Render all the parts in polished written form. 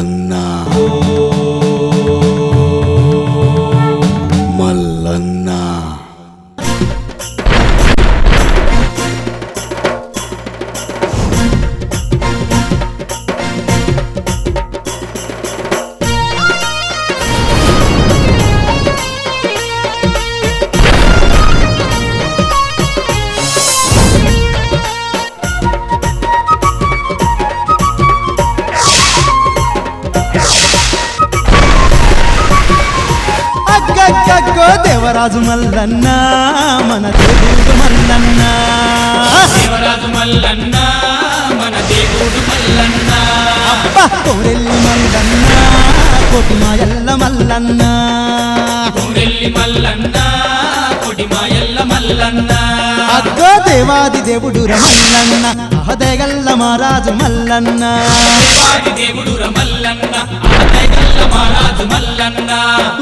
మల్లన్న మల్లన్న దేవరాజు మల్లన్న మన దేవుడు మల్లన్న దేవరాజు మల్లన్న మన దేవుడు మల్లన్న అబ్బా కోరెల్లి మల్లన్న కోటిమాయల్ల మల్లన్న కోరెల్లి మల్లన్న కొడిమాయల్ల మల్లన్న అగ్గో దేవాది దేవుడు మల్లన్న అహదగల్ల మహారాజు మల్లన్న దేవాది దేవుడు మల్లన్న ఆదగల్ల మహారాజు మల్లన్న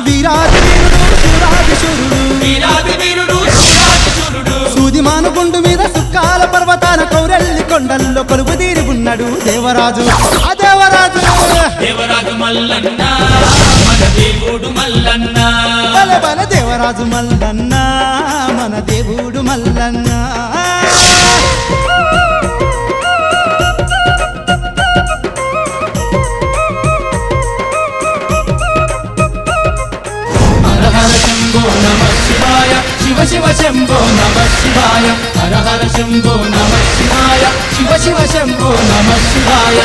వీరాది వీరుడు శూరాది శూరుడు వీరాది వీరుడు శూరాది శూరుడు సూది మానుగుండు మీద సుక్కాల పర్వతాన కౌరెల్లి కొండల్లో కొలువు తీరి ఉన్నాడు దేవరాజు ఆ దేవరాజు దేవరాజు మల్లన్న మన దేవుడు మల్లన్న బల బల దేవరాజు మల్లన్న మన దేవుడు మల్లన్న హర హర శంభో నమః శివాయ శివ శివ శంభో నమః శివాయ హర హర శంభో నమః శివాయ శివ శివ శంభో నమః శివాయ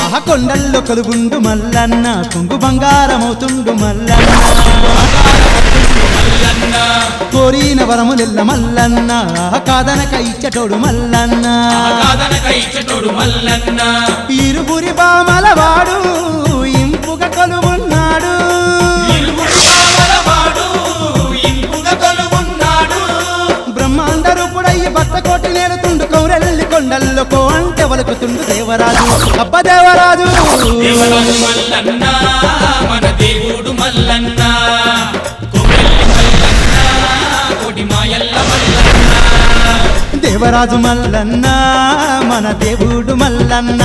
ఆ కొండల్లో కొలుగుండు మల్లన్న కొంగు బంగారమవుతుండు మల్లన్న మల్లన్న కోరిన వరములెల్ల మల్లన్న కాదనక ఇచ్చటోడు మల్లన్న ఆగాదనక ఇచ్చటోడు మల్లన్న ఇరువురి బామలవాడు ఇంపుగా కొలువున్నాడు ఇరువురి కావలవాడు ఇంపుగా కొలువున్నాడు బ్రహ్మాండ రూపుడయ్యి భక్త కోటి నేలుతుండు కౌరెల్లి కొండల్లో కో అంటే వలుకుతుండు దేవరాజు అబ్బ దేవరాజు దేవరాజు మల్లన్న మన దేవుడు మల్లన్న కొమ్రెల్లి మల్లన్న కొడిమాయల్ల మల్లన్న దేవరాజు మల్లన్న మన దేవుడు మల్లన్న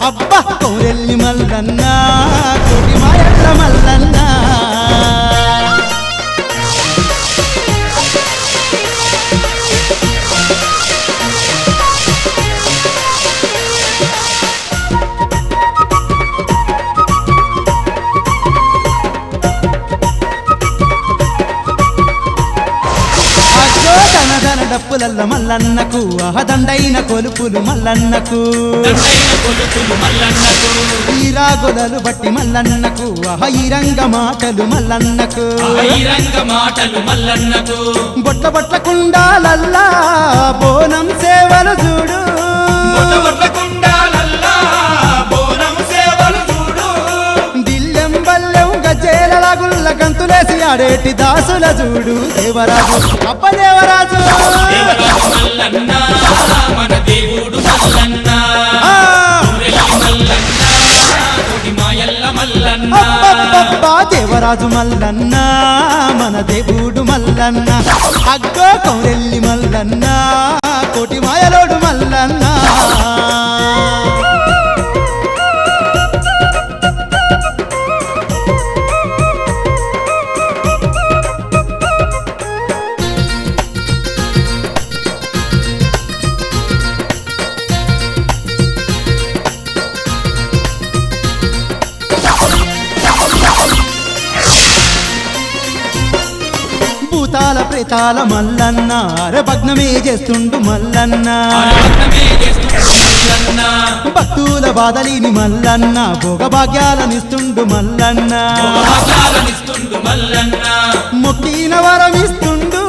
అబ్బ కౌరెల్లి మల్లన్న కోటి మాయల్ల మల్లన్న అగ్గో ధన ధన డప్పులల్ల మల్లన్నకు అహదండైన కొలుపులు మల్లన్నకు దండైన కొలుపులు మల్లన్నకు ఈరాగొలలు బట్టి మల్లన్నకు ఈరంగ మాటలు మల్లన్నకు బహిరంగ మాటలు మల్లన్నకు బొట్ల బొట్ల కుండాలల్లా బోనం సేవలు చూడు మొట్టమొదట కుండాలల్లా బోనం సేవలు చూడు దిల్లెం బల్లెం గజ్జేలగుల్ల గంతులేసి ఆడేటి దాసుల చూడు దేవరాజు అబ్బ దేవరాజు దేవరాజు మల్లన్న మన దేవుడు మల్లన్న ఆ! కొమ్రెల్లి మల్లన్న కొడిమాయల్ల మల్లన్న అబ్బబ్బబ్బా దేవరాజు మల్లన్న మన దేవుడు మల్లన్న అగ్గో కౌరెల్లి మల్లన్న కోటి మాయలోడు మల్లన్న భూతాల ప్రేతాల మల్లన్న అరభగ్నమే చేస్తుండు మల్లన్న ఆరాధనే చేస్తుండు మల్లన్న భక్తుల బాధలిని మల్లన్న భోగభాగ్యాలనిస్తుండు మల్లన్న భోగభాగ్యాలనిస్తుండు మల్లన్న మొక్కిన వరమిస్తుండు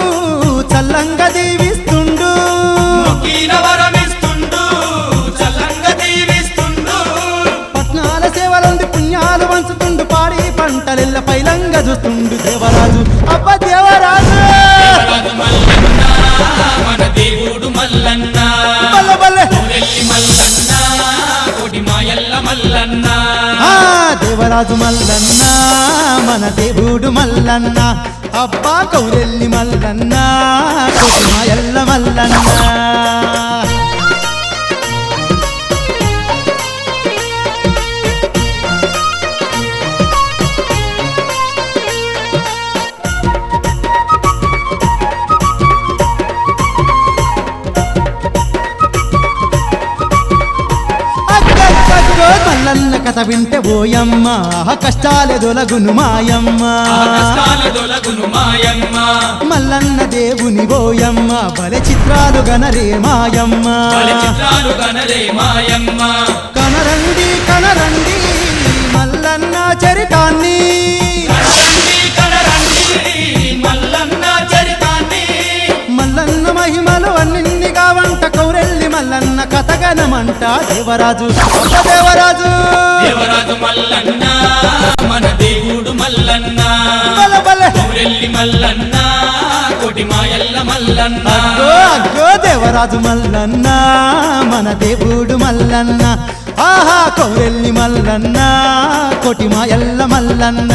చల్లంగా దీవిస్తుండు మొక్కిన వరమిస్తుండు చల్లంగా దీవిస్తుండు పట్నాల సేవలంది పుణ్యాలు వంచుతుండు పాడి పంటలెల్ల పైలంగా చూస్తుండు దేవరాజు అబ్బ దేవరాజు దేవరాజు మల్లన్న మన దేవుడు మల్లన్న బల్ల బల్లె కొమ్రెల్లి మల్లన్న కొడిమాయల్ల మల్లన్న ఆ దేవరాజు మల్లన్న మన దేవుడు మల్లన్న అబ్బా కౌరెల్లి మల్లన్న కోటి మాయల్ల మల్లన్న కథ వింటే ఓయమ్మ కష్టాలే దొలగును మాయమ్మ దొలగును మాయమ్మ మల్లన్న దేవుని ఓయమ్మ బలె చిత్రాలు గనరే మాయమ్మ చిత్రాలు గనరే మాయమ్మ కనరండి కనరండి మల్లన్న చరితాన్ని మల్లన్న చరితాన్ని మల్లన్న మహిమలు అన్నిన్నిగా వంట కౌరెల్లి మల్లన్న కథగనమంట దేవరాజు దేవరాజు దేవరాజు మల్లన్న మన దేవుడు మల్లన్న బల బల కౌరెల్లి మల్లన్న కోటి మాయల్ల మల్లన్న అగ్గో అగ్గో దేవరాజు మల్లన్న మన దేవుడు మల్లన్న ఆహా కౌరెల్లి మల్లన్న కోటి మాయల్ల మల్లన్న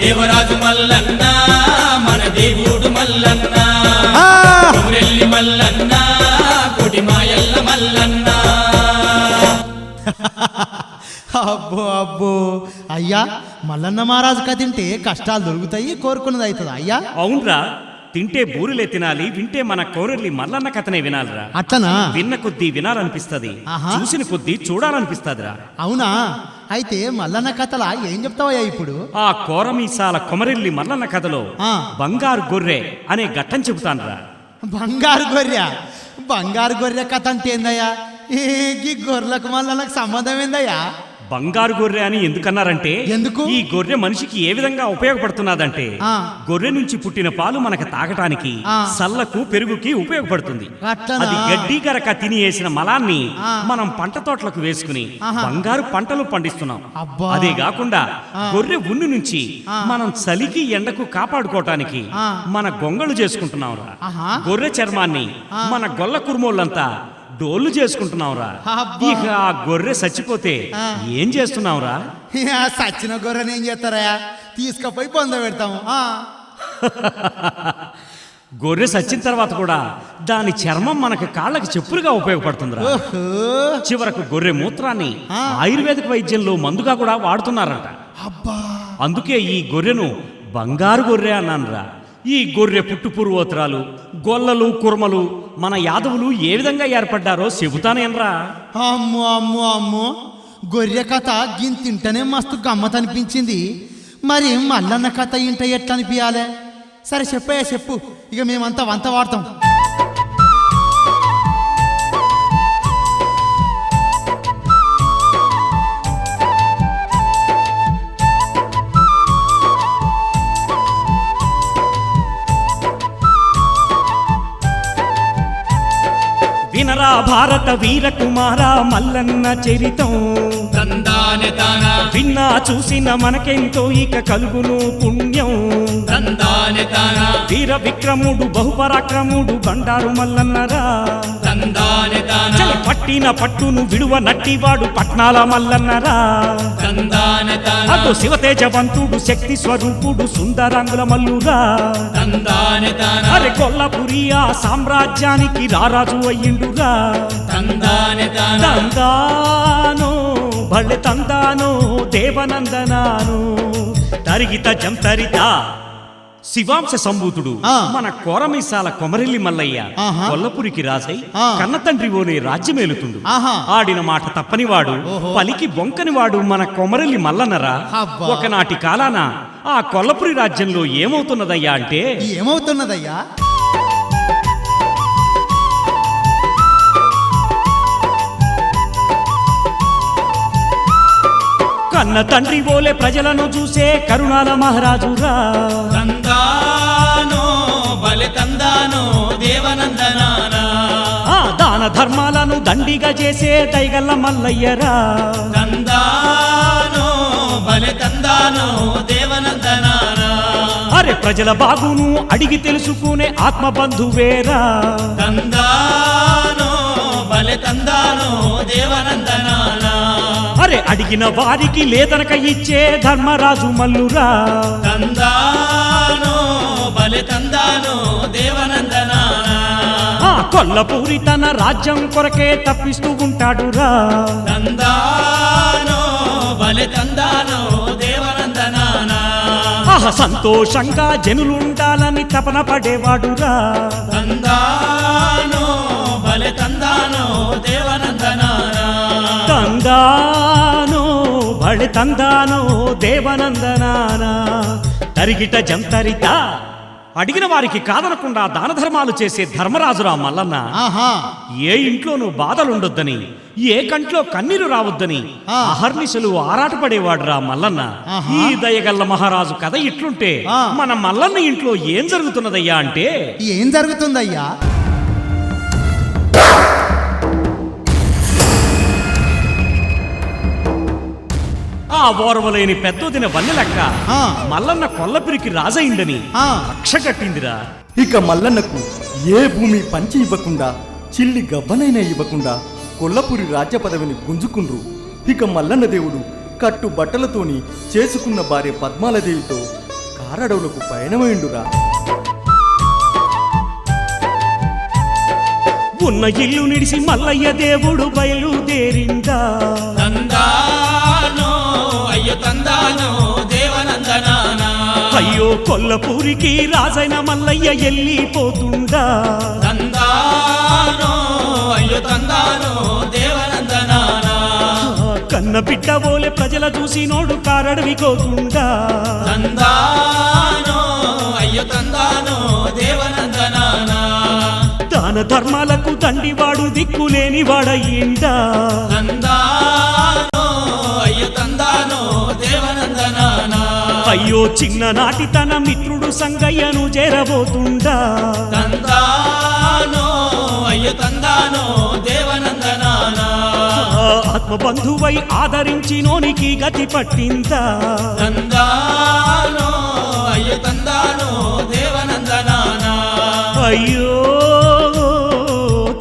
దేవరాజు మల్లన్న మన దేవుడు మల్లన్న కౌరెల్లి మల్లన్న కోటి మాయల్ల మల్లన్న అబ్బో అబ్బో అయ్యా మల్లన్న మహారాజు కథ తింటే కష్టాలు దొరుకుతాయి కోరుకున్నది అవుతుంది అయ్యా అవునరా తింటే బూరెలే తినాలి వింటే మన కౌరెల్లి మల్లన్న కథనే వినాలిరా అట్లనా విన్న కొద్దీ వినాలనిపిస్తది ఆహా. చూసిన కొద్దీ చూడాలనిపిస్తదిరా అవునా అయితే మల్లన్న కథలా ఏం చెప్తావయ్యా ఇప్పుడు ఆ కోరమీసాల కొమరెల్లి మల్లన్న కథలో ఆ. బంగారు గొర్రె అనే ఘట్టం చెబుతానురా బంగారు గొర్రె కథ అంటే ఏందయ్యా ఈ గొర్రెలకు మల్లన్నకు సంబంధం ఏందయ్యా బంగారు గొర్రె అని ఎందుకన్నారంటే ఎందుకు? ఈ గొర్రె మనిషికి ఏ విధంగా ఉపయోగపడుతున్నదంటే ఆ. గొర్రె నుంచి పుట్టిన పాలు మనకు తాగటానికి ఆ. సల్లకు పెరుగుకి ఉపయోగపడుతుంది అట్లనా? అది గడ్డి గరక తిని వేసిన మలాన్ని ఆ. మనం పంట తోటలకు వేసుకుని ఆహా. బంగారు పంటలు పండిస్తున్నాం అబ్బా. అదే కాకుండా ఆ. గొర్రె ఉన్ని నుంచి ఆ. మనం చలికి ఎండకు కాపాడుకోవటానికి ఆ. మన గొంగళు చేసుకుంటున్నాం ఆహా. గొర్రె చర్మాన్ని ఆ. మన గొల్ల కుర్మోళ్ళంతా డోళ్ళు చేసుకుంటున్నావురా అబ్బా. ఇక ఆ గొర్రె చచ్చిపోతే ఆ. ఏం చేస్తున్నావురా సచ్చిన గొర్రెని ఏం చేస్తారయ్యా తీసుకుపోయి పొంద పెడతాము గొర్రె చచ్చిన తర్వాత కూడా దాని చర్మం మనకు కాళ్ళకి చెప్పులుగా ఉపయోగపడుతుందిరా ఓహో చివరకు గొర్రె మూత్రాన్ని ఆ. ఆయుర్వేదిక వైద్యంలో మందుగా కూడా వాడుతున్నారంట అబ్బా అందుకే ఈ గొర్రెను బంగారు గొర్రె అన్నానురా ఈ గొర్రె పుట్టు పూర్వోత్తరాలు గొల్లలు కుర్మలు మన యాదవులు ఏ విధంగా ఏర్పడ్డారో చెబుతానేనరా అమ్మో అమ్మో అమ్మో గొర్రె కథ గింతింటనే మస్తు గమ్మత్ అనిపించింది మరి మల్లన్న కథ ఇంట ఎట్లా అనిపించాలే సరే చెప్పయ్యా చెప్పు ఇక మేమంతా వంత వాడతాం వినరా భారత వీర కుమార మల్లన్న చరితం తందానే తానా విన్నా చూసిన మనకెంతో ఇక కలుగును పుణ్యం తందానే తానా వీర విక్రముడు బహుపరాక్రముడు బండారు మల్లన్నరా తందానే తానా చలి పట్టిన పట్టును విడువ నట్టివాడు పట్నాల మల్లన్నరా తందానే తానా అటు శివతేజవంతుడు శక్తి స్వరూపుడు సుందరాంగుల మల్లురా తందానే తానా అరే కొల్లపురి ఆ సామ్రాజ్యానికి రారాజు అయ్యిండురా తందానే తానా తందానో భళ్ళె తందానో దేవనందనాను తరిగిత జంతరిత శివాంశ సంభూతుడు ఆ. మన కోరమీసాల కొమరెల్లి మల్లయ్య ఆహా. కొల్లపురికి రాజై ఆ. కన్నతండ్రి ఓనే రాజ్యమేలుతుండు ఆహా. ఆడిన మాట తప్పనివాడు ఓహో. పలికి బొంకనివాడు మన కొమరెల్లి మల్లన్నరా అబ్బా. ఒకనాటి కాలాన ఆ కొల్లపురి రాజ్యంలో ఏమవుతున్నదయ్యా అంటే ఏమవుతున్నదయ్యా కన్న తండ్రి ఓలే ప్రజలను చూసే కరుణాల మహారాజురా తందానో బలి తందానో దేవనందనానా ఆ దాన ధర్మాలను దండిగా చేసే దైగల్ల మల్లయ్యరా తందానో బలి తందానో దేవనందనానా అరే ప్రజల బాగును అడిగి తెలుసుకునే ఆత్మబంధువేరా తందానో బలి తందానో దేవనందనానా అరే అడిగిన వారికి లేదనక ఇచ్చే ధర్మరాజు మల్లురా తందానో బలి తందానో దేవనందనానా ఆ కొల్లపూరి తన రాజ్యం కొరకే తప్పిస్తూ ఉంటాడురా తందానో బలి తందానో దేవనందనానా ఆహ సంతోషంగా జనులుండాలని తపన పడేవాడురా తందానో దేవనందనానా తరిగిట జంతరిత. అడిగిన వారికి కాదనకుండా దాన ధర్మాలు చేసే ధర్మరాజురా మల్లన్న. ఆహా ఏ ఇంట్లోనూ బాధలుండొద్దని, ఏ కంట్లో కన్నీరు రావద్దని ఆ. అహర్నిశలు ఆరాటపడేవాడురా మల్లన్న. ఆహా. ఈ దయగల్ల మహారాజు కథ ఇట్లుంటే ఆ. మన మల్లన్న ఇంట్లో ఏం జరుగుతున్నదయ్యా అంటే, ఏం జరుగుతుందయ్యా? ఆ ఓర్వలేని పెద్దోదిన వన్నెలక్క ఆ. మల్లన్న కొల్లపిరికి రాజయిందని ఆ. రక్ష కట్టిందిరా. ఇక మల్లన్నకు ఏ భూమి పంచి ఇవ్వకుండా, చిల్లి గవ్వనైనా ఇవ్వకుండా కొల్లపురి రాజ్య పదవిని గుంజుకుండ్రు. ఇక మల్లన్న దేవుడు కట్టు బట్టలతోని చేసుకున్న భార్య పద్మాలదేవితో కారడవులకు పయనమైండురా. ఉన్న ఇల్లు నిడిసి మల్లయ్య దేవుడు బయలుదేరిందా. తందానో అయ్యో తందానో దేవనందనానా. అయ్యో కొల్లపూరికి రాజైన మల్లయ్య ఎల్లిపోతుండా. తందానో అయ్యో తందానో దేవనందనానా. కన్న బిడ్డ బోలే ప్రజల చూసి నోడు కారడవికోతుండా. తందానో అయ్యో తందానో దేవనందనానా. దాన ధర్మాలకు తండివాడు దిక్కులేని వాడయ్యిండా. తందానో అయ్యో తందానో దేవనందనానా. అయ్యో చిన్ననాటి తన మిత్రుడు సంగయ్యను చేరబోతుండా. తందానో అయ్యో తందానో దేవనందనానా. ఆత్మబంధువై ఆదరించి నోనికి గతి పట్టిందా. తందానో అయ్యో తందానో దేవనందనానా. అయ్యో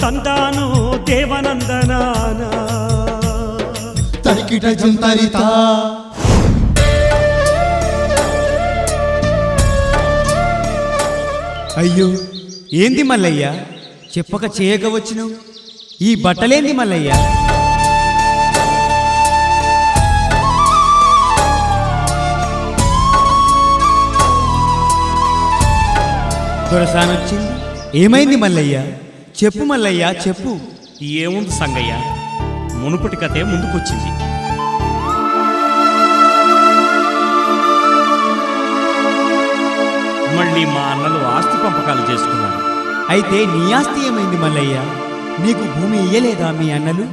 తందాను దేవనందనానా. తరికిట జంతరిత. అయ్యో ఏంది మల్లయ్య, చెప్పక చేయక వచ్చినావు? ఈ బట్టలేంది మల్లయ్య? దొరసానొచ్చింది. ఏమైంది మల్లయ్య? చెప్పు మల్లయ్య చెప్పు. ఏముంది సంగయ్య, మునుపటి కథే ముందుకొచ్చింది. మళ్ళీ మా అన్నలు ఆస్తి పంపకాలు చేసుకున్నారు. అయితే నీ ఆస్తి ఏమైంది మల్లయ్య? నీకు భూమి ఇయ్యలేదా మీ అన్నలు?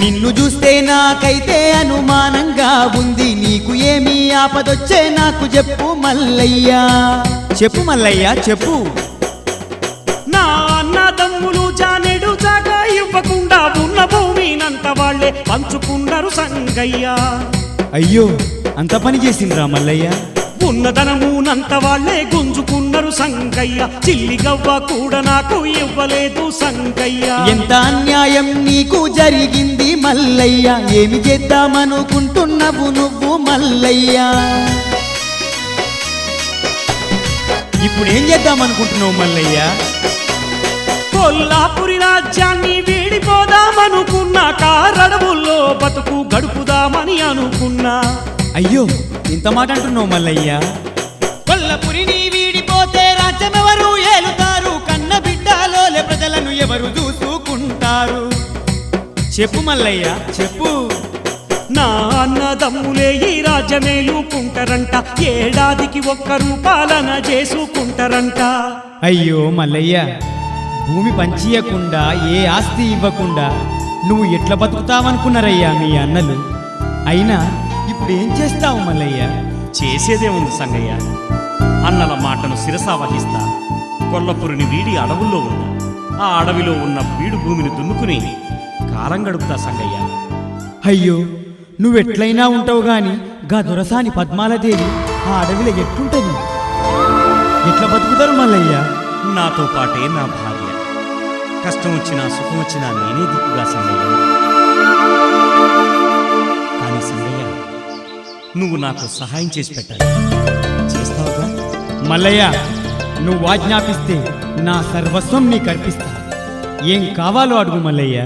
నిన్ను చూస్తే నాకైతే అనుమానంగా ఉంది. నీకు ఏమి ఆపదొచ్చే నాకు చెప్పు మల్లయ్య. చెప్పు మల్లయ్య చెప్పు. నా అన్నదమ్ములు జానెడు జాగా ఇవ్వకుండా ఉన్న భూమినంత వాళ్లే పంచుకున్నారు సంగయ్య. అయ్యో అంత పని చేసిండ్రా మల్లయ్య? ఉన్నదనమునంత వాళ్లే గుంజుకున్నారు సంగయ్య. చిల్లి గవ్వ కూడా నాకు ఇవ్వలేదు సంగయ్య. ఎంత అన్యాయం నీకు జరిగింది మల్లయ్య. ఏమి చేద్దామనుకుంటున్నావు నువ్వు మల్లయ్య? ఇప్పుడు ఏం చేద్దామనుకుంటున్నావు మల్లయ్య? కొల్లాపురి రాజ్యాన్ని వీడిపోదామనుకున్నా, కారడవుల్లో బతుకు గడుపుదామని అనుకున్నా. అయ్యో ఇంత మాట అంటున్నావు మల్లయ్య? కొల్లపురిని వీడిపోతే రాజ్యం ఎవరు ఏలుతారు? కన్న బిడ్డలోలే ప్రజలను ఎవరు చూసుకుంటారు? చెప్పు మల్లయ్య చెప్పు. నా అన్నదమ్ములే ఈ రాజ్యమేలుకుంటారంట, ఏడాదికి 1 రూపాయలన చేసుకుంటారంట. అయ్యో మల్లయ్య, భూమి పంచియకుండా ఏ ఆస్తి ఇవ్వకుండా నువ్వు ఎట్లా బతుకుతావనుకున్నారయ్యా మీ అన్నలు? అయినా ఇప్పుడు ఏం చేస్తావు మల్లయ్య? చేసేదే ఉంది సంగయ్య. అన్నల మాటను శిరసా వహిస్తా. కొల్లపురిని వీడి అడవుల్లో ఉన్నా, ఆ అడవిలో ఉన్న బీడు భూమిని దున్నుకుని కాలం గడుపుతా సంగయ్య. అయ్యో నువ్వెట్లయినా ఉంటావు గాని గా దొరసాని పద్మాలదేవి ఆ అడవిలో ఎట్లుంటది? ఎట్లా బతుకుతారు మల్లయ్య? నాతో పాటే నా భార్య. కష్టం వచ్చినా సుఖం వచ్చినా నేనే దిక్కుగా సంగయ్య. కానీ సంగయ్య, నువ్వు నాకు సహాయం చేసి పెట్టాలి. చేస్తావుగా? మల్లయ్య నువ్వు ఆజ్ఞాపిస్తే నా సర్వస్వం నీకు అర్పిస్తా. ఏం కావాలో అడుగు మల్లయ్య.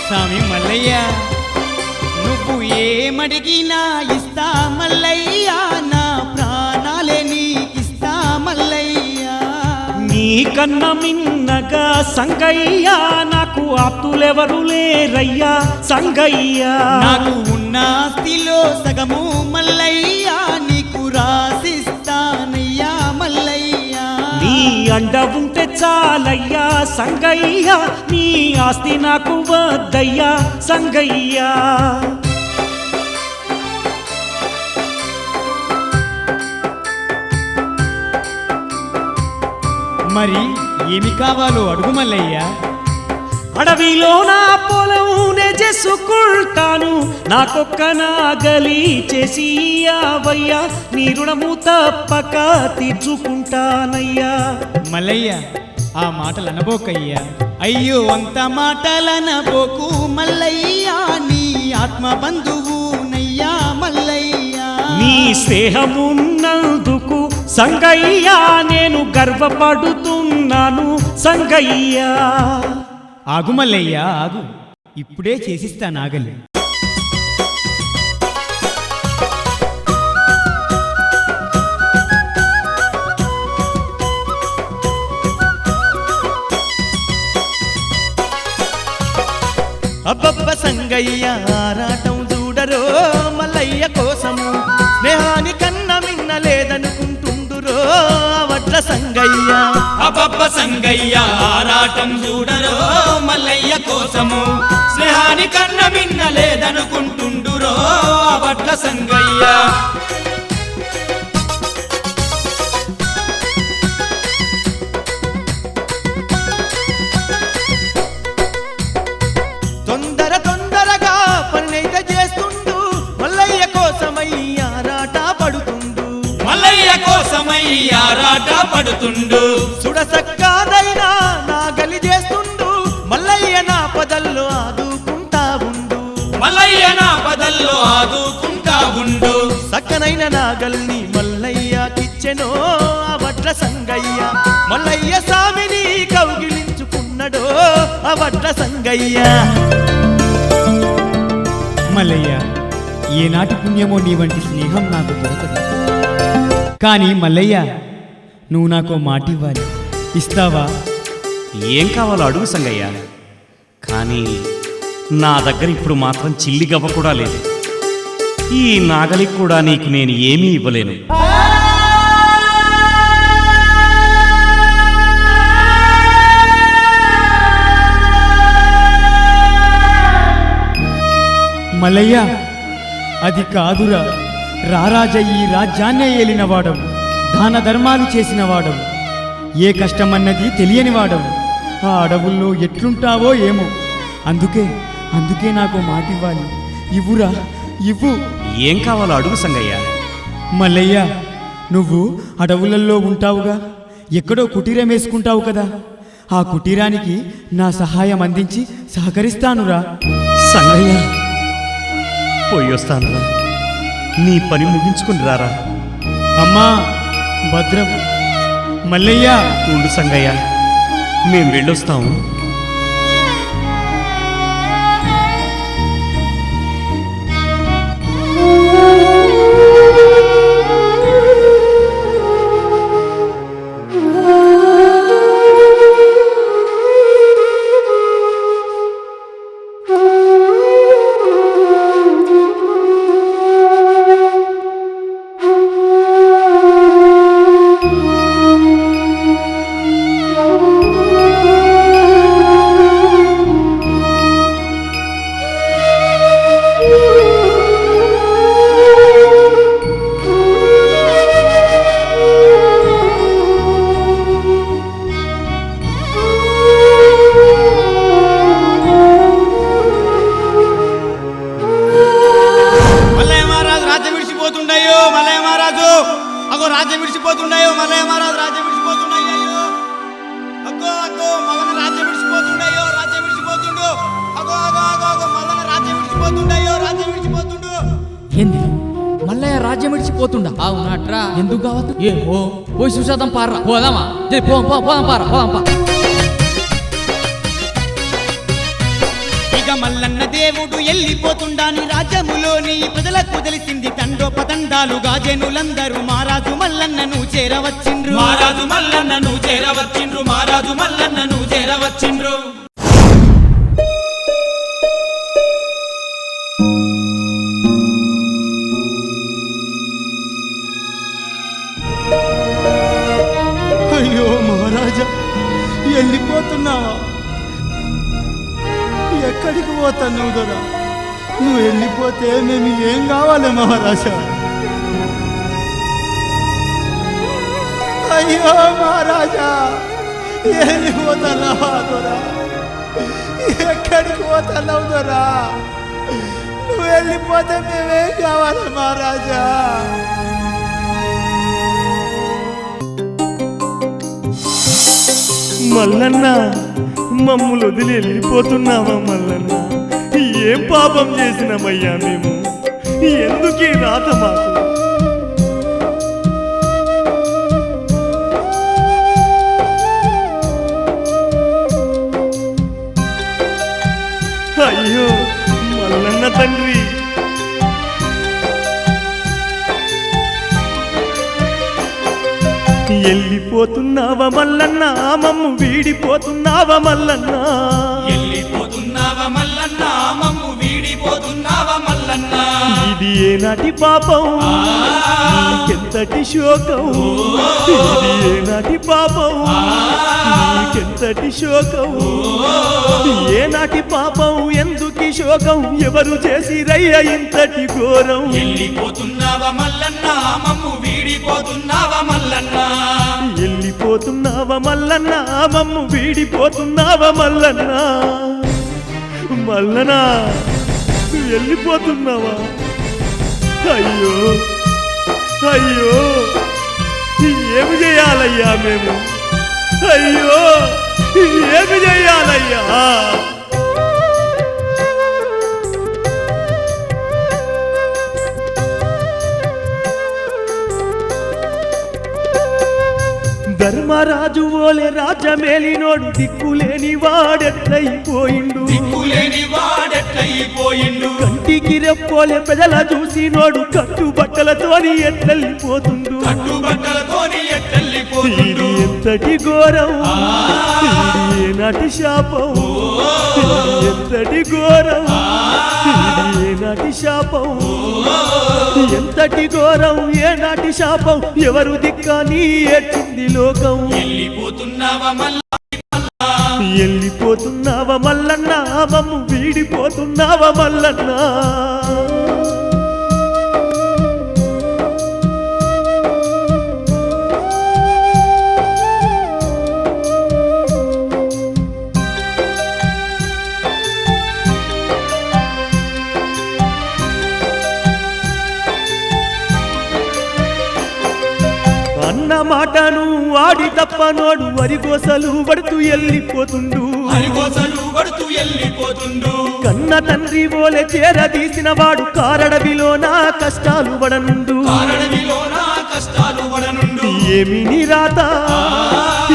స్వామి మల్లయ్య, నువ్వు నువ్వు ఏమడిగినా ఇస్తా మల్లయ్యా, నా ప్రాణాలే నీకిస్తా మల్లయ్యా. నీకన్న మిన్నగా సంగయ్యా, నాకు ఆప్తులెవరు లేరయ్యా సంగయ్యా. నాకు ఉన్న ఆస్తిలో సగము మల్లయ్యా, నీకు రాసిస్తానయ్యా మల్లయ్యా. నీ అండ ఉంటే చాలయ్యా సంగయ్యా, నీ ఆస్తి నాకు వద్దయ్యా సంగయ్యా. మరి ఏమి కావాలో అడుగు మల్లయ్యా. అడవిలో నా పొలంనే చేసుకుంటాను, నాకొక్క నాగలి చేసి అవయ్యా, నీ రుణము తప్పక తీర్చుకుంటానయ్యా. మల్లయ్య ఆ మాటలు అనబోకయ్యా. అయ్యో అంత మాటలనబోకు మల్లయ్యా, నీ ఆత్మ బంధువునయ్యా మల్లయ్యా. నీ స్నేహమున్నందుకు సంగయ్యా, నేను గర్వపడుతున్నాను సంగయ్యా. ఆగు మల్లయ్యా ఆగు, ఇప్పుడే చేసిస్తా నాగలి. అబ్బబ్బ సంగయ్య ఆరాటం చూడరో మల్లయ్య కోసము, స్నేహాని కన్న మిన్న లేదనుకుంటుండురో వడ్ల సంగయ్య. అబ్బబ్బ సంగయ్య ఆరాటం చూడరో మల్లయ్య కోసము, స్నేహాని కన్న మిన్న లేదనుకుంటుండురో వడ్ల సంగయ్య. తొందరగా పన్నైతే చేస్తుండు మల్లయ్య కోసమయ్య ఆరాట పడుతుండు, మల్లయ్య కోసమై ఆరాట పడుతుండు. సుడసక్కాదైనా నాగలి చేస్తుండు మల్లయ్య నా పదల్లో ఆదుకుంటా ఉండు, మల్లయ్య నా పదల్లో ఆదుకుంటా ఉండు. సక్కనైన నాగల్ని మల్లయ్యకిచ్చెనో ఆ వడ్ల సంగయ్య, మల్లయ్య సామిని కౌగిలించుకున్నడో ఆ వడ్ల సంగయ్య. మల్లయ్య ఏనాటి పుణ్యమో నీ వంటి స్నేహం నాకు దొరకదు. కానీ మల్లయ్య నువ్వు నాకు మాట ఇవ్వాలి, ఇస్తావా? ఏం కావాలో అడుగు సంగయ్య. కానీ నా దగ్గర ఇప్పుడు మాత్రం చిల్లి గవ్వ కూడా లేదు. ఈ నాగలికి కూడా నీకు నేను ఏమీ ఇవ్వలేను. మల్లయ్య అది కాదురా, రారాజ ఈ రాజ్యాన్నే ఏలినవాడవు, దాన ధర్మాలు చేసినవాడవు, ఏ కష్టమన్నది తెలియనివాడవు. ఆ అడవుల్లో ఎట్లుంటావో ఏమో, అందుకే నాకు మాట ఇవ్వాలి, ఇవ్వురా ఇవ్వు. ఏం కావాలో అడుగు సంగయ్య. మల్లయ్య నువ్వు అడవులలో ఉంటావుగా, ఎక్కడో కుటీరం వేసుకుంటావు కదా, ఆ కుటీరానికి నా సహాయం అందించి సహకరిస్తానురా. సంగయ్య పోయొస్తానురా, నీ పని ముగించుకుని రారా. అమ్మా భద్రం. మల్లయ్య ఉండు సంగయ్య, మేం వెళ్ళొస్తాము. రాజ్యం విడిచిపోతున్నాయో, మల్లయ్య మహారాజు రాజ్యం విడిచిపోతున్నాయో. అగ్గో అగ్గో మల్లన్న రాజ్యం విడిచిపోతున్నాయో, రాజ్యం విడిచిపోతుండు. అగో అగో అగో అగో మల్లన్న రాజ్యం విడిచిపోతున్నాయో, రాజ్యం విడిచిపోతుండు. ఏంది మల్లయ్య రాజ్యం విడిచిపోతుండా? అవునట్రా. ఎందుకు కావద్దు? ఏ ఓ పోయి చూసేద్దాం పార్రా. పోదామా? పోదాం పారా, పోదాం పా. ఇక మల్లన్నది దేవుడు వెళ్ళిపోతుండాని రాజ్యములోని ప్రజలకు తెలిసింది తండోపతండాలుగా జనులందరూ మారాజు మల్లన్నను చేరవచ్చిండ్రు మారాజు మల్లన్నను చేరవచ్చిండ్రు మారాజు మల్లన్నను చేరవచ్చిండ్రు అయ్యో మహారాజా వెళ్ళిపోతున్నావా? ఎక్కడికి పోతున్నావు దొరా? నువ్వు వెళ్ళిపోతే మేము ఏం కావాలి మహారాజా? అయ్యో మహారాజా వెళ్ళిపోతున్నావా దొరా? ఎక్కడికి పోతున్నావు దొరా? నువ్వు వెళ్ళిపోతే మేమేం కావాలి మహారాజా? మల్లన్న మమ్ములు వదిలి వెళ్ళిపోతున్నావా మల్లన్న? ఏం పాపం చేసినామయ్యా మేము? ఎందుకీ రాత మాకు? అయ్యో మల్లన్న తండ్రి, వెళ్ళిపోతున్నావా మల్లన్న? మమ్ము వీడిపోతున్నావా మల్లన్న? వెళ్ళిపోతున్నావా మల్లన్న మమ్ము వీడిపోతున్నావా మల్లన్న ఇది ఏనాటి పాపం నీకెంతటి శోకం? ఇది ఏనాటి పాపం నీకెంతటి శోకం? ఏనాటి పాపం ఎందుకి శోకం? ఎవరు చేసిరయ్య ఇంతటి ఘోరం? వెళ్ళిపోతున్నావా మల్లన్న మమ్ము వీడిపోతున్నావా మల్లన్న వెళ్ళిపోతున్నావా మల్లన్న? మమ్ము వీడిపోతున్నావా మల్లన్న? మల్లనా వెళ్ళిపోతున్నావా? అయ్యో అయ్యో ఏమి చేయాలయ్యా మేము? అయ్యో ఏమి చేయాలయ్యా? ధర్మరాజు ఓలే రాజమేలినోడు దిక్కులేని వాడెట్లయిపోయిండు? దిక్కులేని వాడెట్లయిపోయిండు కంటికి రెప్పోలే ప్రజల చూసినోడు కట్టుబట్టలతోని ఎట్లెళ్ళిపోతుండు? కట్టుబట్టలతోని ఇది ఎట్టెళ్ళిపోతుండు ఎంతటి ఘోరం? ఇది ఏనాటి శాపం? ఇది ఎంతటి ఘోరం? ఇది ఏనాటి శాపం? ఎంతటి ఘోరం? ఏనాటి శాపం? ఎవరు దిక్కని ఏడ్చింది లోకం? వెళ్ళిపోతున్నావా మల్ల వెళ్ళిపోతున్నావా మల్లన్న? మమ్ము వీడిపోతున్నావా మల్లన్న? అన్న మాటను వాడి తప్పనోడు వరిగోసలు పడుతూ వెళ్ళిపోతుండు. హరిగోసలు పడుతూ వెళ్ళిపోతుండు కన్న తండ్రి ఓలే చేరదీసిన వాడు కారడవిలోన కష్టాలు పడనుండు. కారణమిలోన కష్టాలు పడనుండు ఏమి నిరాత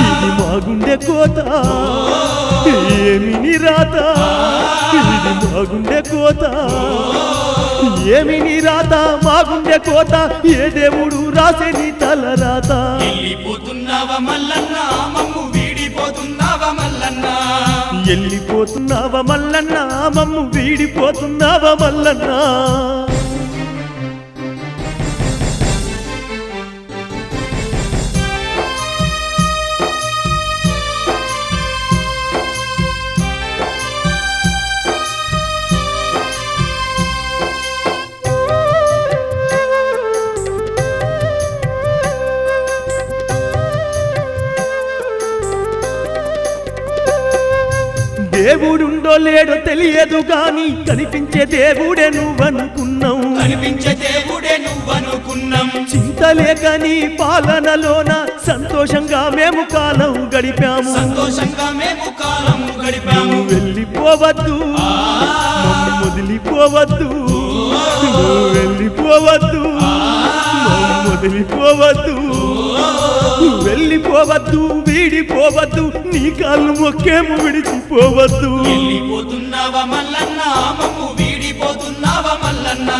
ఇది మా గుండె కోత? ఏమి నిరాత ఇది మా గుండె కోత? ఏమి నిరాత మా గుండె కోత? ఏ దేవుడు రాసే నీ తలరాత? వెళ్ళిపోతున్నావా మల్లన్న మమ్ము వీడిపోతున్నావా మల్లన్న వెళ్ళిపోతున్నావా మల్లన్న? మమ్ము వీడిపోతున్నావా మల్లన్న? దేవుడుండో లేడో తెలియదు గాని కనిపించే దేవుడే నువ్వనుకున్నావు. కనిపించే దేవుడే నువ్వనుకున్నాం చింతలేక నీ పాలనలోన సంతోషంగా మేము కాలం గడిపాము. సంతోషంగా మేము కాలం గడిపాము నువ్వు వెళ్ళిపోవద్దు, మమ్ము వదిలిపోవద్దు, నువ్వు వెళ్ళిపోవద్దు, మమ్ము వదిలిపోవద్దు, వెళ్ళిపోవద్దు, వీడిపోవద్దు, నీ కాళ్ళు మొక్కేము విడిచిపోవద్దు. వెళ్ళిపోతున్నావా మల్లన్న మమ్ము వీడిపోతున్నావా మల్లన్న,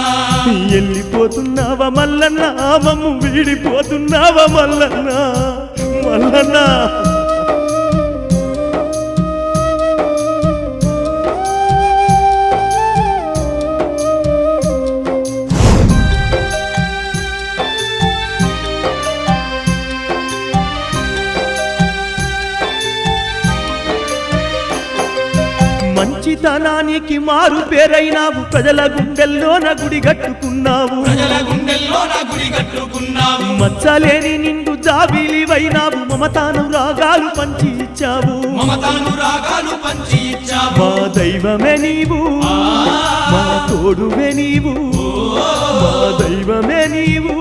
వెళ్ళిపోతున్నావా మల్లన్న మమ్ము వీడిపోతున్నావా మల్లన్న, మల్లన్న. మంచితనానికి మారు పేరైనావు, ప్రజల గుండెల్లోన గుడి కట్టుకున్నావు, ప్రజల గుండెల్లోన గుడి కట్టుకున్నావు. మచ్చలేని నిండు జాబిలివైనావు, మమతాను రాగాలు పంచి ఇచ్చావు, మమతాను రాగాలు పంచి ఇచ్చావు. మా దైవమే నీవు, మా తోడువే నీవు, మా దైవమే నీవు,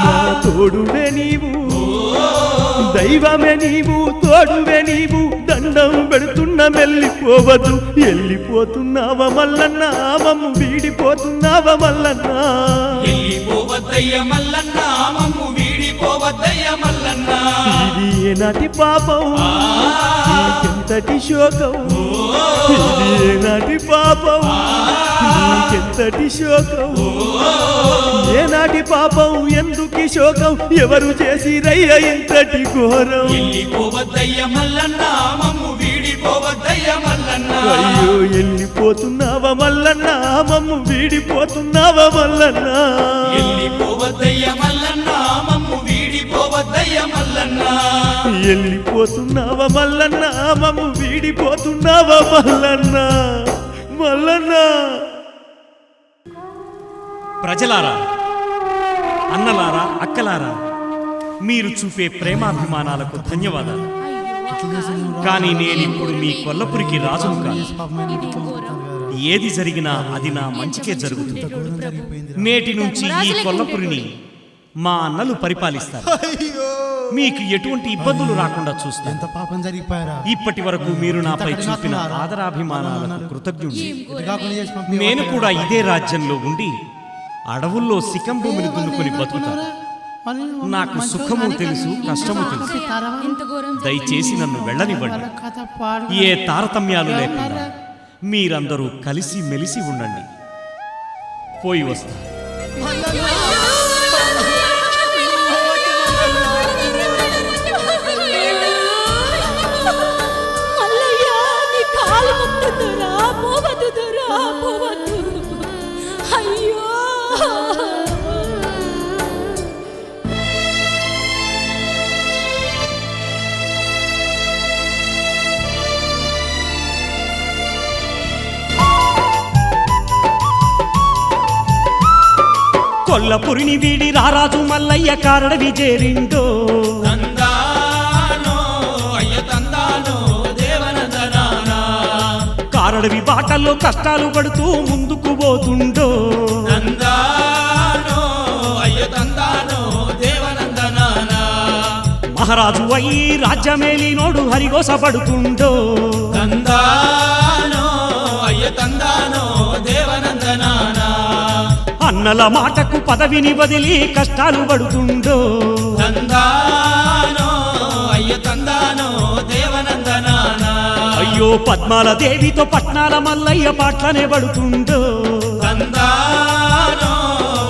మా తోడువే నీవు, దైవమే నీవు, తోడువే నీవు, దండం పెడుతున్న వెళ్ళిపోవద్దు. వెళ్ళిపోతున్నావా మల్లన్న మమ్ము వీడిపోతున్నావా మల్లన్న, వెళ్ళిపోవద్దయ్య మల్లన్న మమ్ము వీడిపోవద్దయ్య మల్లన్న. ఇది ఏనాటి పాపం, నీకెంతటి శోకం, ఇది ఏనాటి పాపం, నీకెంతటి శోకం, ఏనాటి పాపం, ఎందుకు శోకం, ఎవరు చేసిరయ్య ఇంతటి ఘోరం. వెళ్ళిపోవద్దయ్య మల్లన్న మమ్ము వీడిపోవద్దయ్య మల్లన్న. అయ్యో వెళ్ళిపోతున్నావా మల్లన్న మమ్ము వీడిపోతున్నావా మల్లన్న, వెళ్ళిపోవద్దయ్య మల్లన్న మమ్ము వీడిపోవద్దయ్య మల్లన్న. వెళ్ళిపోతున్నావా మల్లన్న మమ్ము వీడిపోతున్నావా మల్లన్న, మల్లన్న. ప్రజలారా, అన్నలారా, అక్కలారా, మీరు చూపే ప్రేమాభిమానాలకు ధన్యవాదాలు. కానీ నేనిప్పుడు మీ కొల్లపురికి రాజును కాదు. ఏది జరిగినా అది నా మంచికే జరుగుతుంది. నేటి నుంచి ఈ కొల్లపురిని మా అన్నలు పరిపాలిస్తారు. మీకు ఎటువంటి ఇబ్బందులు రాకుండా చూస్తాను. ఎంత పాపం జరిగిపోయారా? ఇప్పటి వరకు మీరు నాపై చూపిన ఆదరాభిమానాలకు కృతజ్ఞుడు. నేను కూడా ఇదే రాజ్యంలో ఉండి అడవుల్లో సికంభూమిని దున్నుకొని బతుకుతాను. నాకు సుఖము తెలుసు, కష్టము తెలుసు. దయచేసి నన్ను వెళ్ళనివ్వండి. ఏ తారతమ్యాలు లేకుండా మీరందరూ కలిసి మెలిసి ఉండండి. పోయి వస్తా. కొల్లపురిని వీడి రారాజు మల్లయ్య కారడవి చేరిండో. తందానో అయ్య తందానో దేవనందనానా, కారడవి బాటల్లో కష్టాలు పడుతూ ముందుకు పోతుండో. తందానో అయ్య తందానో దేవనందనానా, మహారాజు అయి రాజ్యమేలినోడు హరిగోసపడుతుండో. తందానో అయ్య తందానో దేవనందనానా, అన్నల మాటకు పదవిని వదిలి కష్టాలు పడుతుండో. తందానో అయ్య తందానో దేవనందనానా, అయ్యో పద్మాల దేవితో పట్నాల మల్లయ్య పాట్లనే పడుతుండో. తందానో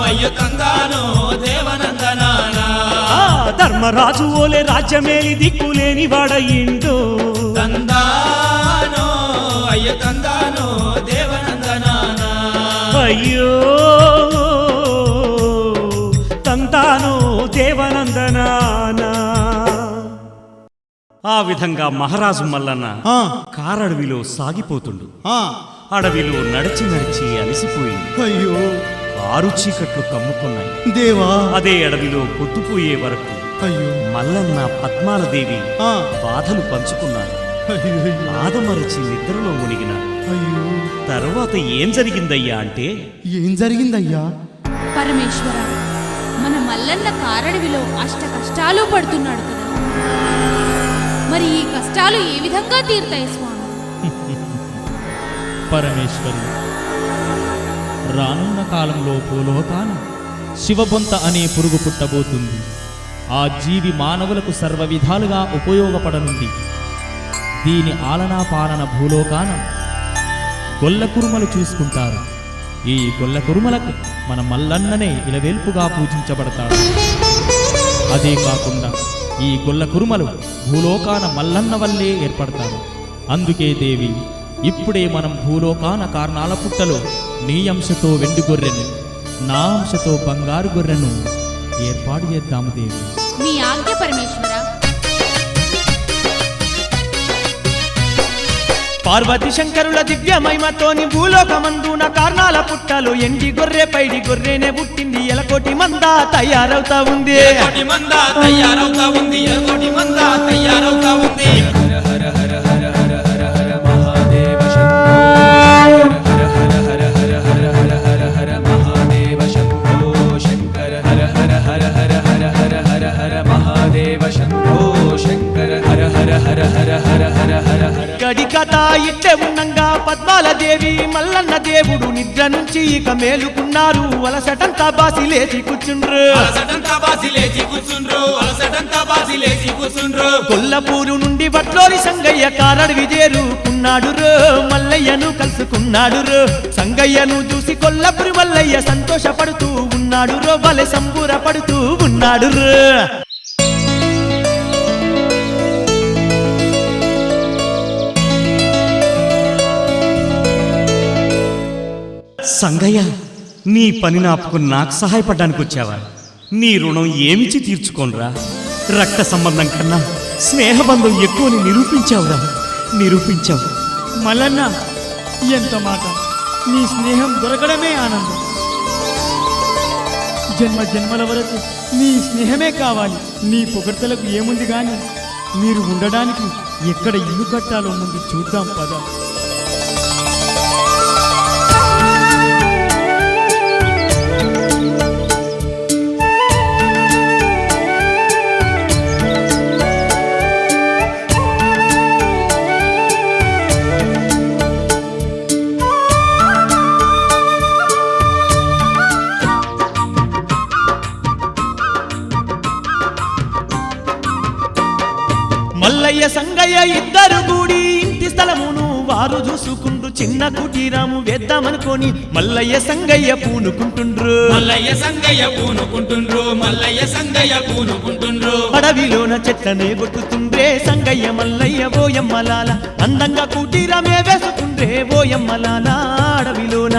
అయ్య తందానో దేవనందనానా, ధర్మరాజు ఓలే రాజ్యమేలి దిక్కులేని వాడయిండో. తందానో అయ్య తందానో దేవనందనానా, అయ్యో తంతానో దేవనందనానా. ఆ విధంగా మహారాజు మల్లన్న కారడవిలో సాగిపోతుండు. అడవిలో నడిచి నడిచి అలసిపోయింది. అయ్యో కారు చీకట్లు కమ్ముకున్నాయి. దేవా, అదే అడవిలో పొద్దుపోయే వరకు అయ్యో మల్లన్న పద్మాలదేవి బాధలు పంచుకున్నారు. ఆదమరచి నిద్రలో మునిగినారు. అయ్యో తరువాత ఏం జరిగిందయ్యా అంటే, ఏం జరిగిందయ్యా? పరమేశ్వర, మన మల్లన్న కారడవిలో అష్ట కష్టాలు పడుతున్నాడు కదా, మరి ఈ కష్టాలు ఏ విధంగా తీరుతాయి స్వామి? పరమేశ్వరి, రానున్న కాలంలో భూలోకాన శివబొంత అనే పురుగు పుట్టబోతుంది. ఆ జీవి మానవులకు సర్వ విధాలుగా ఉపయోగపడనుంది. దీని ఆలనా పాలన భూలోకాన గొల్ల కురుమలు చూసుకుంటారు. ఈ గొల్ల కురుమలకు మన మల్లన్ననే ఇలవేల్పుగా పూజించబడతాడు. అదే కాకుండా ఈ గొల్ల కురుమలు భూలోకాన మల్లన్న వల్లే ఏర్పడతారు. అందుకే దేవి, ఇప్పుడే మనం భూలోకాన కారణాల పుట్టలో నీ అంశతో వెండి గొర్రెను, నా అంశతో బంగారు గొర్రెను ఏర్పాటు చేద్దాము దేవి. మీ ఆజ్ఞ పరమేశ్వర. పార్వతి శంకరుల దివ్య మహిమతోని భూలోకమందున కారణాల పుట్టలో ఎండి గొర్రె పైడి గొర్రెనే పుట్టింది. ఎలకోటి మందా తయారవుతా ఉంది, ఎలకోటి మందా తయారవుతా ఉంది, ఎలకోటి మందా తయారవుతా ఉంది. హర హర హర హర హర హర మహాదేవ శంభో, హర హర హర హర హర హర హర మహాదేవ శంభో శంకర, హర హర హర హర హర హర హర హర మహాదేవ శంభో శంకర, హర హర హర హర హర హర హర హర. గడి కథ ఇట్టే ఉన్నంగా పద్మాల దేవి మల్లన్న దేవుడు నిద్ర నుంచి ఇక మేలుకున్నారు. వలసటంతా బాసి లేచి కూర్చుండ్రు, అలసటంతా బాసి లేచి కూర్చుండ్రు, అలసటంతా బాసి లేచి కూర్చుండ్రు. కొల్లపూరు నుండి వట్లోని సంగయ్య కారడివి చేరుకున్నాడు రో, మల్లయ్యను కలుసుకున్నాడు రో. సంగయ్యను చూసి కొల్లపురి మల్లయ్య సంతోషపడుతూ ఉన్నాడు రో, వలె సంబూరపడుతూ ఉన్నాడు రో. సంగయ్య, నీ పని నాపుకు నాకు సహాయపడడానికి వచ్చావా? నీ రుణం ఏమిచ్చి తీర్చుకోనరా? రక్త సంబంధం కన్నా స్నేహబంధం ఎక్కువని నిరూపించావురా, నిరూపించావు. మల్లన్న, ఎంత మాట! నీ స్నేహం దొరకడమే ఆనందం. జన్మ జన్మల వరకు నీ స్నేహమే కావాలి. నీ పొగడ్తలకు ఏముంది గాని మీరు ఉండడానికి ఎక్కడ ఇల్లు కట్టాలో ముందు చూద్దాం పద. మల్లయ్య సంగయ్య ఇద్దరు కూడి ఇంటి స్థలమును వారు చూసుకుంటూ చిన్న కుటీరాము వేద్దామనుకొని మల్లయ్య సంగయ్య పూనుకుంటుండ్రు, మల్లయ్య సంగయ్య పూనుకుంటుండ్రు, మల్లయ్య సంగయ్య పూనుకుంటుండ్రు. అడవిలోన చెట్లనే కొట్టుతుండ్రే సంగయ్య మల్లయ్య ఓయమ్మలాల, అందంగా కుటీరమే వేసుకుండ్రే ఓయమ్మలాల అడవిలోన.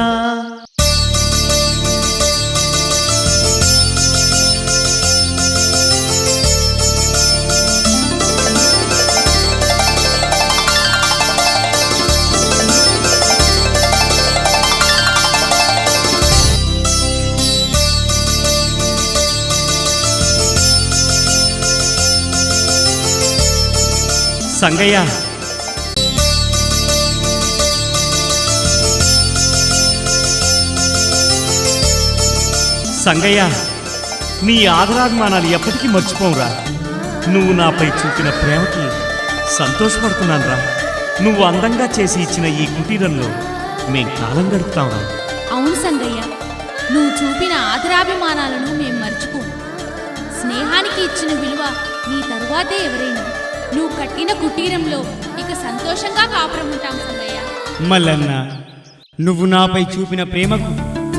సంగయ్య, సంగయ్య, నీ ఆదరాభిమానాలు ఎప్పటికీ మర్చిపోవురా. నువ్వు నాపై చూపిన ప్రేమకి సంతోషపడుతున్నానురా. నువ్వు అందంగా చేసి ఇచ్చిన ఈ కుటీరంలో మేం కాలం గడుపుతావురా. అవును సంగయ్య, నువ్వు చూపిన ఆదరాభిమానాలను మేం మర్చిపోము. స్నేహానికి ఇచ్చిన విలువ నీ తరువాతే ఎవరైనా. నువ్వు కట్టిన కుటీరంలో ఇక సంతోషంగా కాపురం ఉంటాం సంగయ్య. మల్లన్న, నువ్వు నాపై చూపిన ప్రేమకు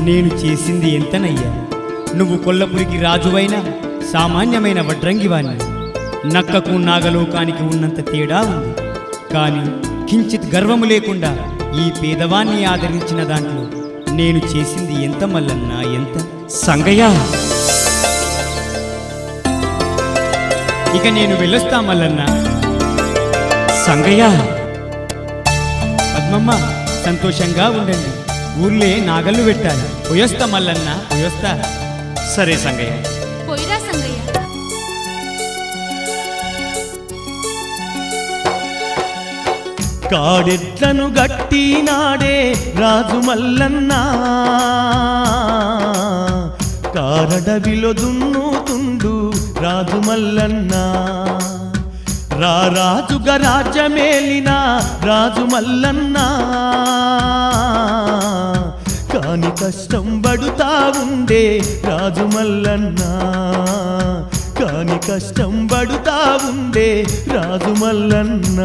నేను చేసింది ఎంతనయ్యా? నువ్వు కొల్లపురికి రాజువైన సామాన్యమైన వడ్రంగివాణ్ణి. నక్కకు నాగలోకానికి ఉన్నంత తేడా ఉంది. కానీ కించిత్ గర్వము లేకుండా ఈ పేదవాన్ని ఆదరించిన దాంట్లో నేను చేసింది ఎంత మల్లన్న, ఎంత? సంగయ్య, ఇక నేను వెళ్ళొస్తా మల్లన్న. సంగయ్య, పద్మమ్మ, సంతోషంగా ఉండండి. ఊర్లే నాగళ్ళు పెట్టాలి. పోయొస్తా మల్లన్న, పోయొస్తా. సరే సంగయ్య. పోయిరా సంగయ్య. కాడెట్లను గట్టినాడే రాజు మల్లన్న, కారడవిలో దున్నుతుండు రాజు మల్లన్న. రాజుగా రాజ్యమేలిన రాజు మల్లన్న, కాని కష్టం పడుతా ఉండే రాజు మల్లన్న, కాని కష్టం పడుతా ఉండే రాజు మల్లన్న.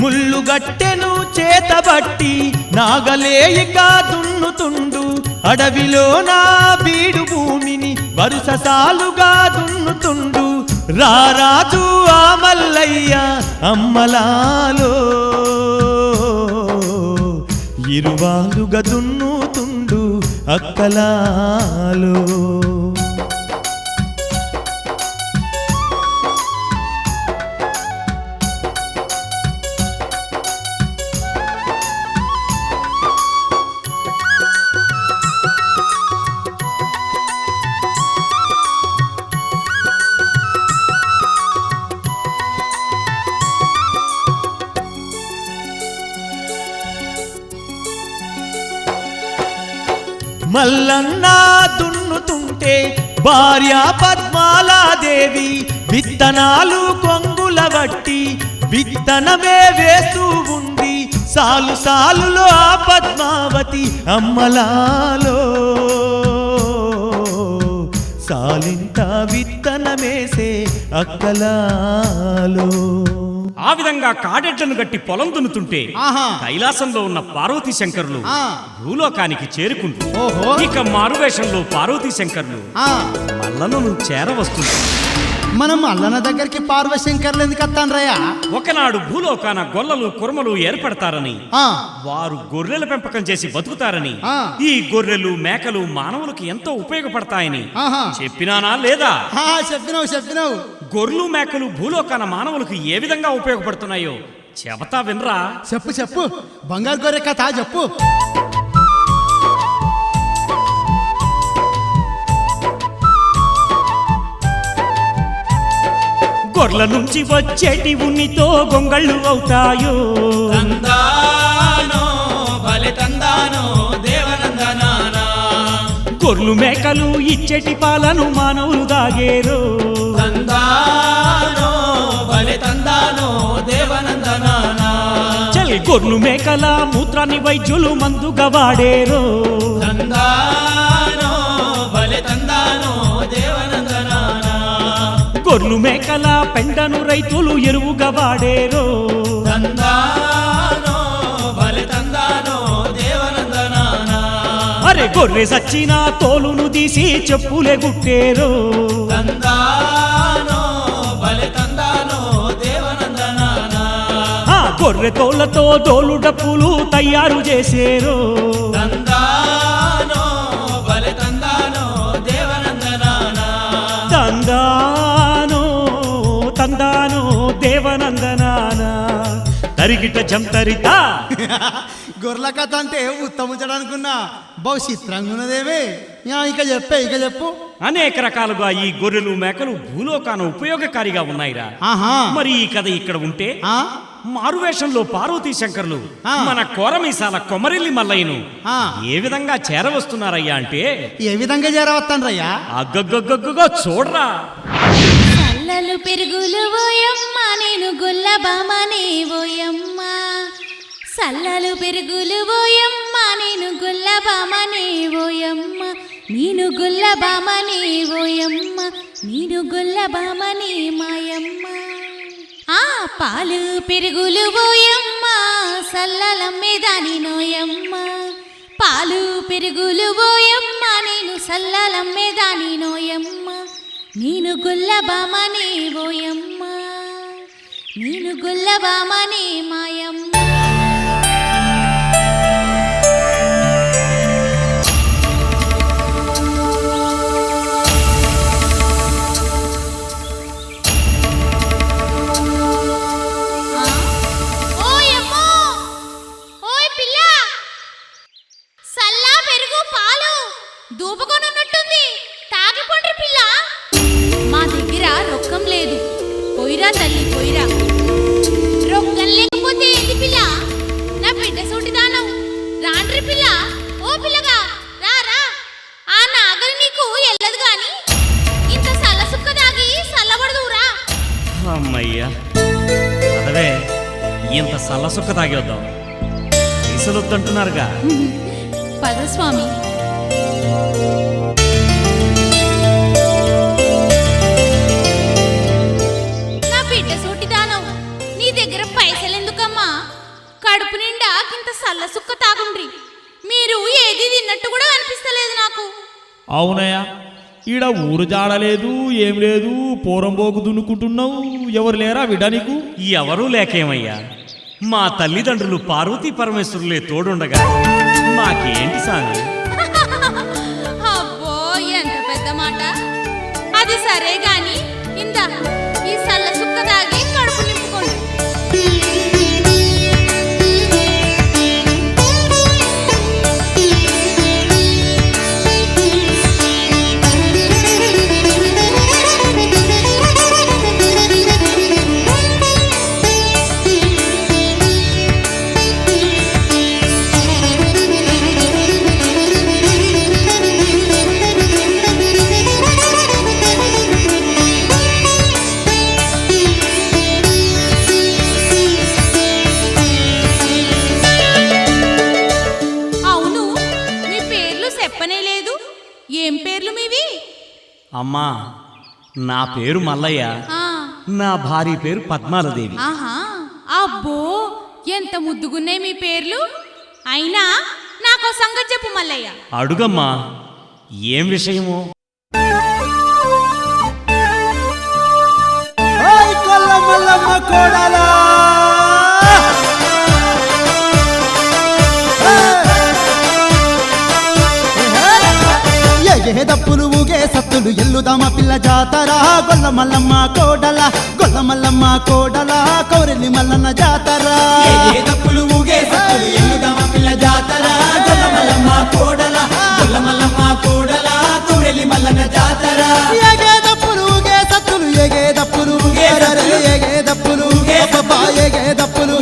ముల్లుగట్టెను చేతబట్టి నాగలేయిక దున్నుతుండు, అడవిలో నా బీడు భూమిని వరుస సాలుగా దున్నుతుండు. రారాజు ఆ మల్లయ్య అమ్మలాలో ఇరువాలుగా దున్నుతుండు అక్కలాలో. మల్లన్న దున్నుతుంటే భార్య పద్మాలాదేవి విత్తనాలు కొంగుల బట్టి విత్తనమే వేస్తూ ఉంది. సాలు సాలులో ఆ పద్మావతి అమ్మలాలో సాలింట విత్తనమేసే అక్కలాలో. ఆ విధంగా కాడెడ్లను గట్టి పొలం దున్నుతుంటే కైలాసంలో ఉన్న పార్వతీ శంకరులు భూలోకానికి చేరుకుంటూ ఇక మారువేషంలో పార్వతీ శంకరులు మల్లనను చేరవస్తుంది. మనం మల్లన్న దగ్గరికి పార్వశంకర్లు ఎందుకు వస్తాన్రయ్యా? ఒకనాడు భూలోకాన గొల్లలు కుర్మలు ఏర్పడతారని, వారు గొర్రెల పెంపకం చేసి బతుకుతారని, ఈ గొర్రెలు మేకలు మానవులకు ఎంతో ఉపయోగపడతాయని చెప్పినానా లేదా? చెప్పినావు. గొర్రెలు మేకలు భూలోకాన మానవులకు ఏ విధంగా ఉపయోగపడుతున్నాయో చెబతా వినరా? చెప్పు బంగారు గొర్రె కథ చెప్పు. గొర్రెల నుంచి వచ్చేటి ఉన్నితో గొంగళ్ళు అవుతాయో. తందానో భలే తందానో దేవనందనానా. గొర్రెలు మేకలు ఇచ్చేటి పాలను మానవులు దాగేరు. తందానో భలే తందానో దేవనందనానా. చల్ గొర్రెలు మేకల మూత్రాన్ని వైద్యులు మందుగా వాడేరు. తందానో భలే తందానో దేవనందనానా. గొర్రెలు మేకల పెండను రైతులు ఎరువుగా వాడేరు. తందానో భలే తందానో దేవనందనానా. అరే గొర్రె సచ్చిన తోలును తీసి చెప్పులే గుట్టేరు. తందానో భలే తందానో దేవనందనానా. గొర్రె తోళ్లతో డోలు డప్పులు తయారు చేసేరు. తందానో భలే తందానో దేవనందనానా. తందానో తందానో దేవనందనానా. తరిగిట జంతరిత గొర్రెల కథ అంటే ఉత్తమించడానుకున్నా బహు చిత్రంగా ఉన్నదేవి. ఇక చెప్పు. అనేక రకాలుగా ఈ గొర్రెలు మేకలు భూలోకాన ఉపయోగకారిగా ఉన్నాయిరా. మరి ఈ కథ ఇక్కడ ఉంటే మారువేషంలో పార్వతీ శంకరులు మన కోరమీసాల కొమరెల్లి మల్లయ్యను ఏ విధంగా చేరవస్తున్నారయ్యా అంటే, ఏ విధంగా చేరవస్తానరయ్యా? అగ్గగ్గగ్గగా చూడరా. సల్లలు పెరుగులు ఓయమ్మ నేను గుల్ల బామనే ఓయమ్మ. సల్లలు పెరుగులు ఓయమ్మ నేను గుల్ల బామనే ఓయమ్మ. నేను గుల్ల బామనే ఓయమ్మ. నేను గుల్ల బామనే మాయమ్మ. ఆ పాలు పెరుగులు ఓయమ్మ సల్లలమ్మేదాని నోయమ్మ. పాలు పెరుగులు ఓయమ్మ నేను సల్లలమ్మేదాని నోయమ్మ. నేను గుల్ల బామనే ఓయమ్మ. నేను గుల్ల బామనే మాయమ్మ. దూపకొనున్నట్టుంది, తాగిపోండ్రి పిల్ల. మా దగ్గర రొక్కం లేదు, పోయిరా తల్లి పోయిరా. రొక్కం లేకపోతే ఏంది పిల్ల? నా బిడ్డ సూటిదానం. రాండ్రి పిల్ల. ఓ పిల్లగా రా రా. ఆ నాగలి నీకు ఎల్లదు గాని అమ్మయ్యా అదవే ఇంత సల్లసుక్క తాగేద్దాం పైసలొద్దంటున్నారుగా. పదస్వామి. నా బిడ్డ సూటిదానం, నీ దగ్గర పైసలెందుకమ్మా? కడుపు నిండా ఇంత సల్లసుక్క తాగుండ్రి. మీరు ఏది తిన్నట్టు కూడా అనిపిస్తలేదు నాకు. అవునయ్యా, ఈడ ఊరు జాడలేదు, ఏం లేదు, పోరంబోకు దున్నుకుంటున్నావు. ఎవరు లేరా బిడ్డ నీకు? ఎవరూ లేకేమయ్యా, మా తల్లిదండ్రులు పార్వతీ పరమేశ్వరులే తోడుండగా మాకేంటి సామి? అబ్బో ఎంత పెద్ద మాట. అది సరే గాని ఇందా ఈ సల్ల సుక్క తాగి కడుపు నింపుకోండి. ఏం పేర్లు మీవి? అమ్మా, నా పేరు మల్లయ్య, నా భార్య పేరు పద్మాలదేవి. ఆహా, అబ్బో ఎంత ముద్దుగున్నాయి మీ పేర్లు. అయినా నాకో సంగతి చెప్పు మల్లయ్య. అడుగమ్మా, ఏం విషయము? దప్పులు ఊగే సత్తులు ఎల్లుదామ పిల్ల జాతర గొల్ల మల్లమ్మ కోడల, గొల్ల మల్లమ్మ కోడల కౌరెల్లి మల్లన్న జాతర. దప్పులు ఊగే సత్తులు ఎల్లుదామ పిల్ల జాతర గొల్ల మల్లమ్మ కోడల, గొల్ల మల్లమ్మ కోడల కౌరెల్లి మల్లన్న జాతర. ఎగే దప్పులు ఊగే సత్తులు ఎగే దప్పులు ఊగే ఎగే దప్పులు బాబా ఎగే దప్పులు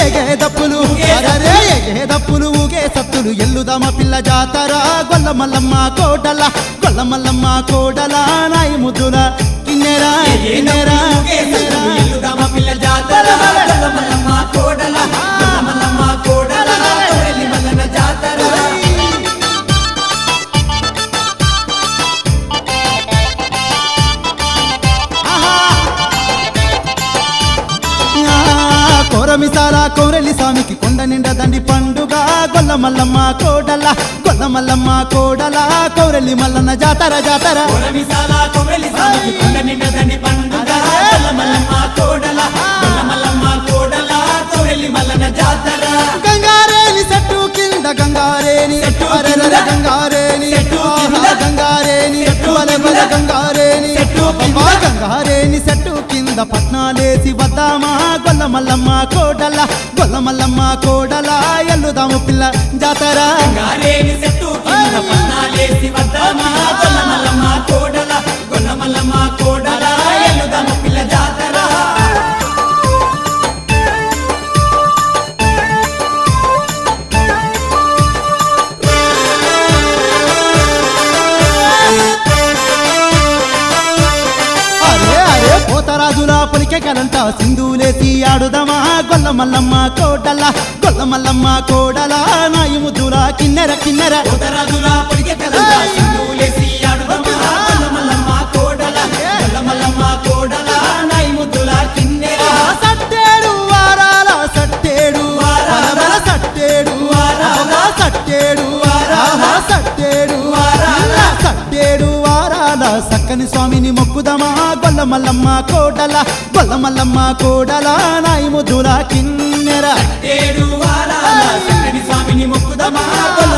ఎగే దప్పులు ఎగే దప్పులు ఊగే సత్తులు ఎల్లుదామ పిల్ల జాతర గొల్ల మల్లమ్మ కోడల, గొల్ల మల్లమ్మ కోడల నాయి ముద్దుల కిన్నెరా కిన్నెరా ఎల్లుదామ పిల్ల జాతర గొల్ల మల్లమ్మ కోడల, గొల్ల మల్లమ్మ కోడల కౌరెల్లి మల్లన్న జాతర. కోరమిసాల కౌరెల్లి స్వామికి కొండ నిండా దండి పండుగ గొల్ల మల్లమ్మ కోడల, గొల్ల మల్లమ్మ కోడల కౌరెల్లి మల్లన్న జాతర జాతర. కోరమిసాల కౌరెల్లి స్వామికి కొండ నిండా దండి పండుగ గొల్ల మల్లమ్మ కోడల, గొల్ల మల్లమ్మ కోడల కౌరెల్లి మల్లన్న జాతర. గంగారేని చెట్టు కింద గంగారేని అరెరె గంగారేని గంగారేని గంగారేని గంగారేని చెట్టు కింద పట్నాలేసి వద్దామా గొల్ల మల్లమ్మ కోడల, గొల్ల మల్లమ్మ కోడల ఎల్లుదాము పిల్ల జాతర. గంగారేని చెట్టు కింద పట్నాలేసి వద్దామా గొల్ల మల్లమ్మ కోడల, గొల్ల మల్లమ్మ కోడల ఎల్లుదాము పిల్ల జాతర. పోతరాజుల పొలికే కలంట సింధులేసి ఆడుదమా గొల్ల మల్లమ్మ కోడల, గొల్ల మల్లమ్మ కోడల నాయి ముద్దుల కిన్నెర కిన్నెర. పోతరాజుల పొలికే కలంట సింధులేసి ఆడుదమా గొల్ల మల్లమ్మ కోడల, గొల్ల మల్లమ్మ కోడల నాయి ముద్దుల కిన్నెర. సట్టేడు వారాల సట్టేడు వారాల సట్టేడు వారాల సట్టేడు వారాల సట్టేడు వారాల సట్టేడు వారాల సక్కని స్వామిని మొక్కుదమా గొల్ల మల్లమ్మ కోడల, గొల్ల మల్లమ్మ కోడల నాయి ముద్దుల కిన్నెర. సట్టేడు వారాల సక్కని స్వామిని మొక్కుదమా గొల్ల